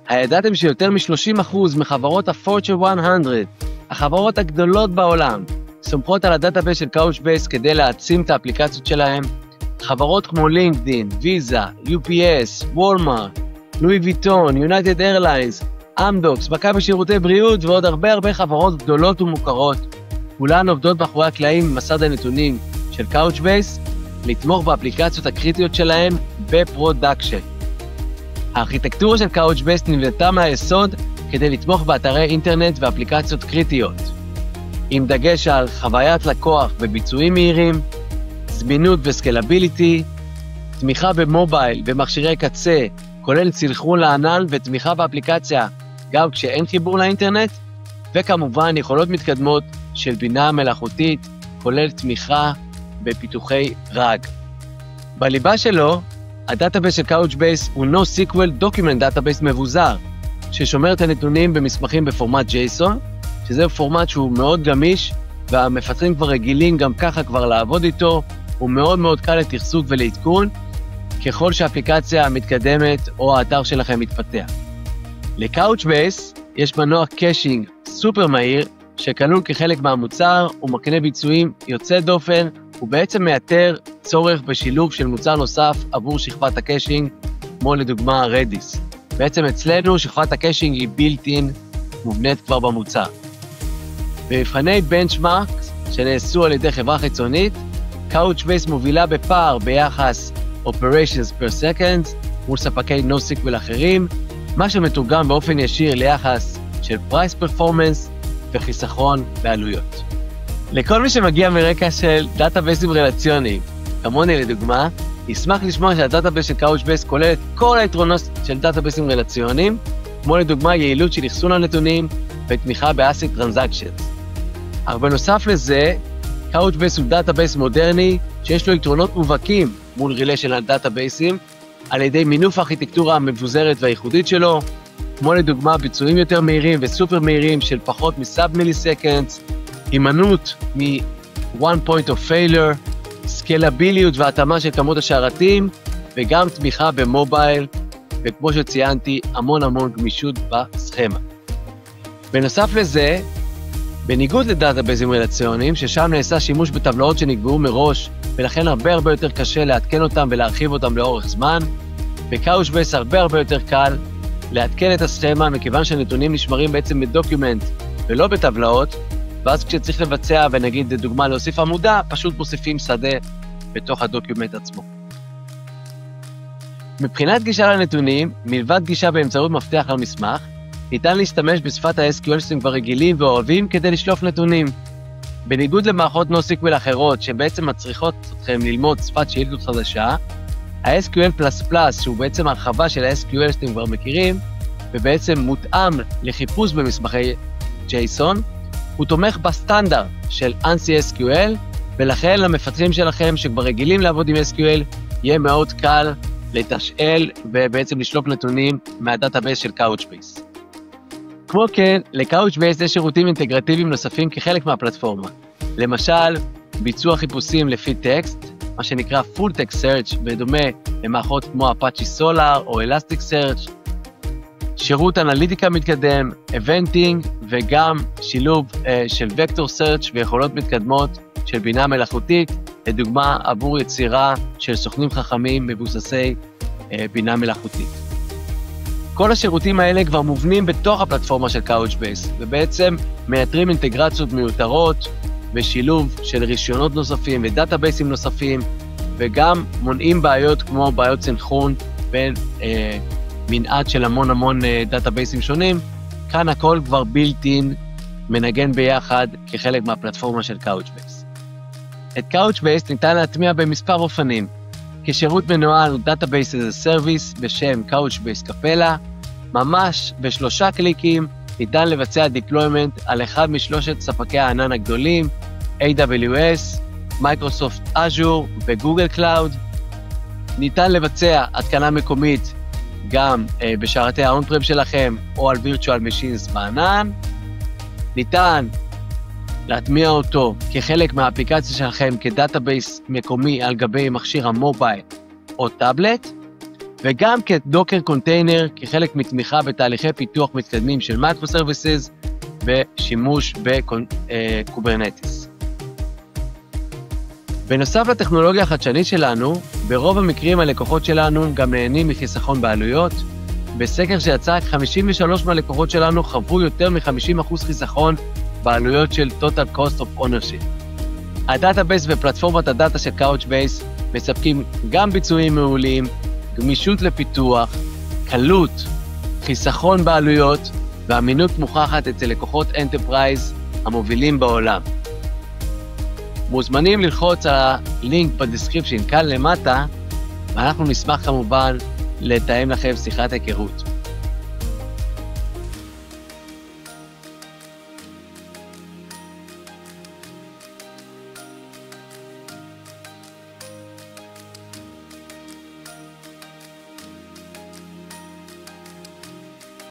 הידעתם שיותר מ-30% מחברות ה-Fortune 100, החברות הגדולות בעולם, סומכות על הדאטאבייס של Couchbase כדי להעצים את האפליקציות שלהם? חברות כמו לינקדין, ויזה, UPS, וולמארט, לואי ויטון, יונייטד איירליינס, אמדוקס, מכבי שירותי בריאות ועוד הרבה חברות גדולות ומוכרות. כולן עובדות מאחורי הקלעים במסד הנתונים של Couchbase לתמוך באפליקציות הקריטיות שלהם בפרודקשן. הארכיטקטורה של Couchbase נבנתה מהיסוד כדי לתמוך באתרי אינטרנט ואפליקציות קריטיות, עם דגש על חוויית לקוח וביצועים מהירים, זמינות וסקלביליטי, תמיכה במובייל ומכשירי קצה, כולל סנכרון לענן ותמיכה באפליקציה גם כשאין חיבור לאינטרנט, וכמובן יכולות מתקדמות של בינה מלאכותית, כולל תמיכה בפיתוחי רג. בליבה שלו, הדאטאבייס של Couchbase הוא NoSQL Document Database מבוזר, ששומר את הנתונים במסמכים בפורמט JSON, שזה פורמט שהוא מאוד גמיש, והמפתחים כבר רגילים גם ככה כבר לעבוד איתו, הוא מאוד קל לתחזוק ולעדכון, ככל שהאפליקציה מתקדמת או האתר שלכם מתפתח. ל-Couchbase יש מנוע קאשינג סופר מהיר, שכלול כחלק מהמוצר, הוא מקנה ביצועים יוצא דופן, הוא בעצם מייתר צורך בשילוב של מוצר נוסף עבור שכבת הקאשינג, כמו לדוגמה Redis. בעצם אצלנו שכבת הקאשינג היא built-in, מובנית כבר במוצר. במבחני בנצ'מארק שנעשו על ידי חברה חיצונית, Couchbase מובילה בפער ביחס Operations per Second מול ספקי NoSQL אחרים, מה שמתורגם באופן ישיר ליחס של Price Performance וחיסכון בעלויות. לכל מי שמגיע מרקע של דאטאבייסים רלציוניים, כמוני לדוגמה, ישמח לשמוע שהדאטאבייס של Couchbase כולל את כל היתרונות של דאטאבייסים רלציוניים, כמו לדוגמה יעילות של אחסון הנתונים ותמיכה ב-ACID Transactions. אך בנוסף לזה, Couchbase הוא דאטאבייס מודרני שיש לו יתרונות מובהקים מול ריליישנל דאטאבייסים, על ידי מינוף הארכיטקטורה המבוזרת והייחודית שלו, כמו לדוגמה ביצועים יותר מהירים וסופר מהירים של פחות מסאב מיליסקנדס, הימנעות מ-one point of failure, סקלביליות והתאמה של כמות השרתים, וגם תמיכה במובייל, וכמו שציינתי, המון גמישות בסכמה. בנוסף לזה, בניגוד לדאטאבייסים רלציוניים, ששם נעשה שימוש בטבלאות שנקבעו מראש, ולכן הרבה יותר קשה לעדכן אותם ולהרחיב אותם לאורך זמן, ב-Couchbase הרבה יותר קל לעדכן את הסכמה, מכיוון שהנתונים נשמרים בעצם בדוקיומנט ולא בטבלאות, ואז כשצריך לבצע ונגיד דוגמה להוסיף עמודה, פשוט מוסיפים שדה בתוך הדוקיומנט עצמו. מבחינת גישה לנתונים, מלבד גישה באמצעות מפתח על מסמך, ניתן להשתמש בשפת ה-SQL שאתם כבר רגילים ואוהבים כדי לשלוף נתונים. בניגוד למערכות NoSQL אחרות שבעצם מצריכות אתכם ללמוד שפת שאילתות חדשה, ה-SQL++, שהוא בעצם הרחבה של ה-SQL שאתם כבר מכירים, ובעצם מותאם לחיפוש במסמכי JSON, הוא תומך בסטנדרט של ANSI SQL, ולכן למפתחים שלכם שכבר רגילים לעבוד עם SQL, יהיה מאוד קל לתשאל ובעצם לשלוף נתונים מהדאטאבייס של Couchbase. כמו כן, ל-Couchbase יש שירותים אינטגרטיביים נוספים כחלק מהפלטפורמה. למשל, ביצוע חיפושים לפי טקסט, מה שנקרא Full Text Search, בדומה למערכות כמו Apache Solar או Elasticsearch, שירות אנליטיקה מתקדם, Eventing, וגם שילוב של Vector Search ויכולות מתקדמות של בינה מלאכותית, לדוגמה עבור יצירה של סוכנים חכמים מבוססי בינה מלאכותית. כל השירותים האלה כבר מובנים בתוך הפלטפורמה של Couchbase, ובעצם מייתרים אינטגרציות מיותרות ושילוב של רישיונות נוספים ודאטאבייסים נוספים, וגם מונעים בעיות כמו בעיות סנכרון בין מנעד של המון דאטאבייסים שונים. כאן הכל כבר built-in, מנגן ביחד כחלק מהפלטפורמה של Couchbase. את Couchbase ניתן להטמיע במספר אופנים, כשירות מנוהל Database as a Service בשם Couchbase Capella, ממש ב3 קליקים ניתן לבצע deployment על אחד משלושת ספקי הענן הגדולים, AWS, Microsoft Azure וגוגל Cloud. ניתן לבצע התקנה מקומית גם בשרתי ה-on-prem שלכם או על virtual machines בענן. ניתן להטמיע אותו כחלק מהאפליקציה שלכם כדאטאבייס מקומי על גבי מכשיר המובייל או טאבלט, וגם כדוקר קונטיינר, כחלק מתמיכה בתהליכי פיתוח מתקדמים של מייקרוסרוויסס, ושימוש בקוברנטיס. בנוסף לטכנולוגיה החדשנית שלנו, ברוב המקרים הלקוחות שלנו גם נהנים מחיסכון בעלויות. בסקר שיצא, 53 מהלקוחות שלנו חוו יותר מ-50% חיסכון בעלויות של Total Cost of Ownership. הדאטאבייס ופלטפורמת הדאטה של Couchbase מספקים גם ביצועים מעולים, גמישות לפיתוח, קלות, חיסכון בעלויות ואמינות מוכחת אצל לקוחות אנטרפרייז המובילים בעולם. מוזמנים ללחוץ על הלינק בדסקריפשן כאן למטה, ואנחנו נשמח כמובן לתאם לכם שיחת היכרות.